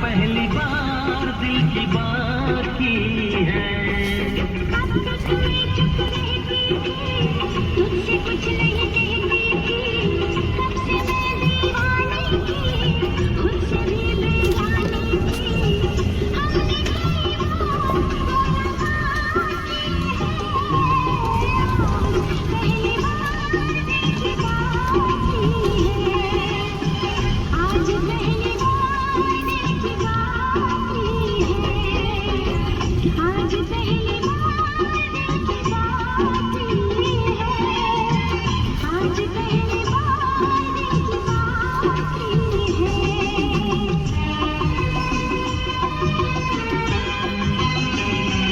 पहली बार दिल की बात की है। कब से तुम्हें चुप रहती थी, तुझसे कुछ नहीं कहती थी। कब से मैं दीवानी थी, खुद से भी बेजानी थी। हमने की वो मुलाकात की है। पहली बार दिल की बात की है। आज पहली बार दिल की बात की है। आज पहली बार दिल की बात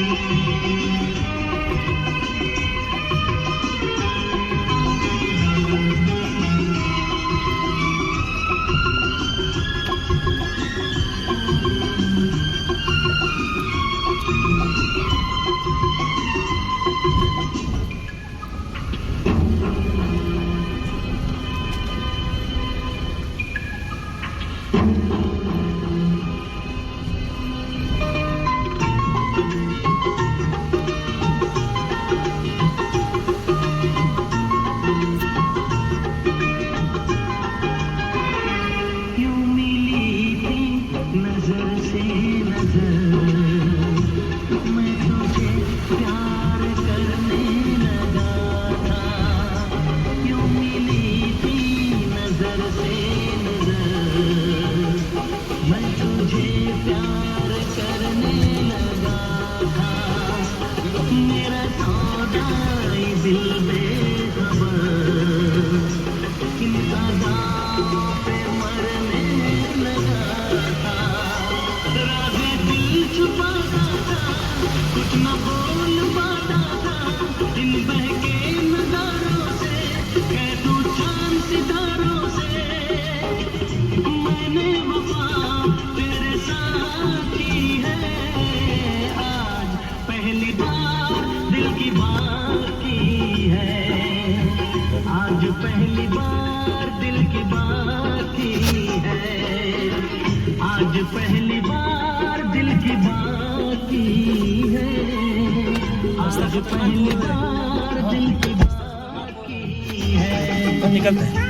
की है। आज पहली बार दिल की बात की है। यूं मिली थी नजर से नजर, मैं तुझे प्यार करने लगा था। यूं मिली थी नजर से नजर, मैं तुझे प्यार करने लगा था। मेरा सौदा दिल बेखबर, इन अदाओं पे मरने लगा था। राज़े दिल छुपाता था, कुछ न बोल पाता था। इन बहके नजारों से कह दूं चांद सितारों से, मैंने वफा तेरे साथ की है। आज पहली बार दिल की बात की है। आज पहली बार दिल की बात की है। आज पहली बार दिल की बात की है। आज पहली बार दिल की बात की है। निकलते हैं।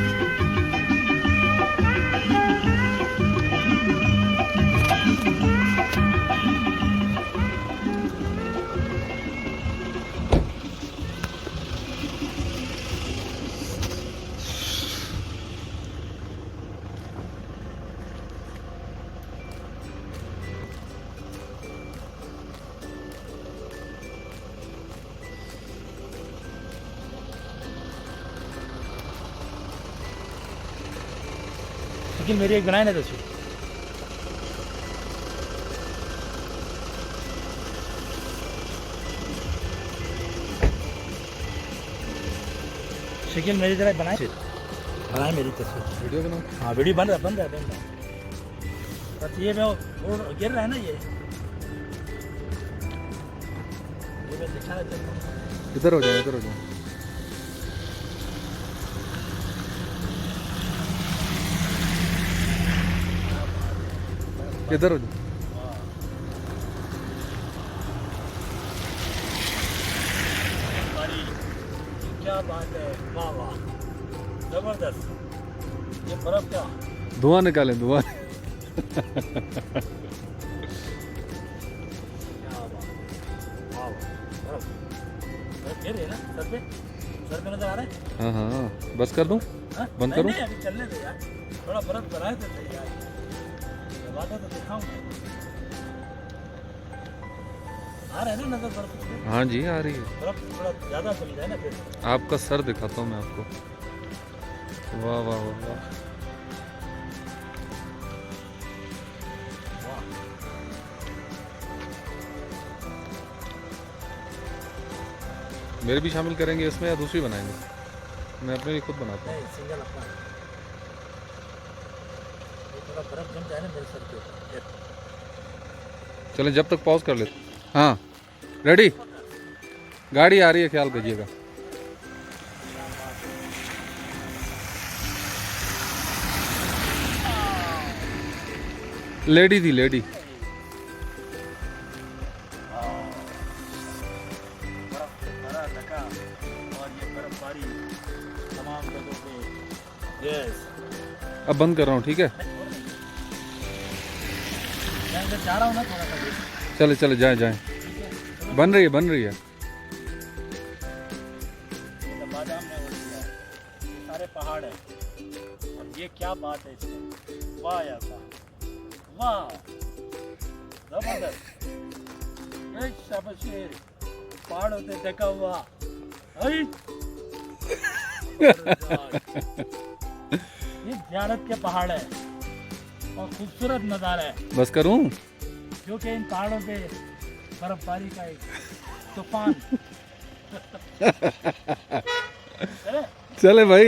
लेकिन मेरी एक बनाए ना तस्वीर। शकील मेरी तरह बनाए मेरी तस्वीर। वीडियो बनाओ। हाँ वीडियो बन रहा है बस ये मैं वो गिर रहा है ना ये मैं दिखा रहा था। इधर हो जाए, इधर हो जाए। इधर हो जाए। क्या बात है, वाह वाह जबरदस्त। ये बर्फ क्या धुआं निकालें, धुआं। क्या बात, वाह बर्फ बर्फ गिर रही है ना सर पे नजर आ रहा है। हाँ हाँ बस कर दूँ, हाँ? बंद करूँ? नहीं, अभी चलने दो यार, थोड़ा बर्फ बनाए देते यार, वादा तो दिखाऊं मैं। आ रहा है ना नजर बर्फ पे? हाँ जी आ रही है। बर्फ थोड़ा ज़्यादा चली जाए ना फिर। आपका सर दिखाता हूँ मैं आपको। वाह वाह वाह वाह। मेरे भी शामिल करेंगे इसमें या दूसरी बनाएंगे? मैं अपने लिए खुद बनाता हूँ। नहीं सिंगल अपना। ये थोड़ा बर्फ जम जाए ना मेरे सर के ऊपर। चलें जब तक पॉज कर लेते। हाँ रेडी, गाड़ी आ रही है, ख्याल कीजिएगा। लेडी थी लेडी। बर्फ से भरा ढका और ये बर्फबारी तमाम जगहों पे। यस, अब बंद कर रहा हूँ, ठीक है। मैं इधर जा रहा हूँ ना थोड़ा सा देख। चले चले जाए जाए, बन रही है बन रही है। ये तो बादाम में हो गया, ये सारे पहाड़ है और ये क्या बात है इसमें। वाह यार वाह, जबरदस्त। शाबाश, पहाड़ों से ढका हुआ। आई। ये ज़ियारत के पहाड़ है और खूबसूरत नज़ारा है, बस करूँ? क्योंकि इन पहाड़ों पे बर्फबारी का एक तूफान। चले भाई।